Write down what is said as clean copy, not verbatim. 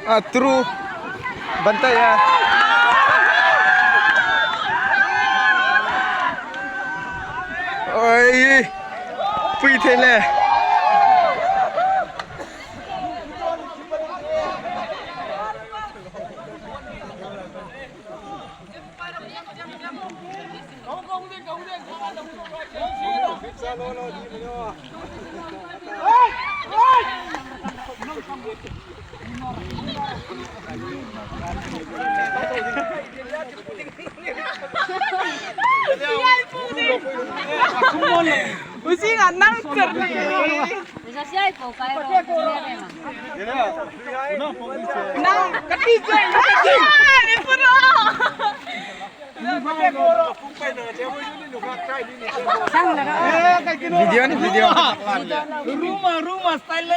True. Bantay ya. Ôi. Phi thế này. उसी का नाम कर ना कटी Video nih video. rumah style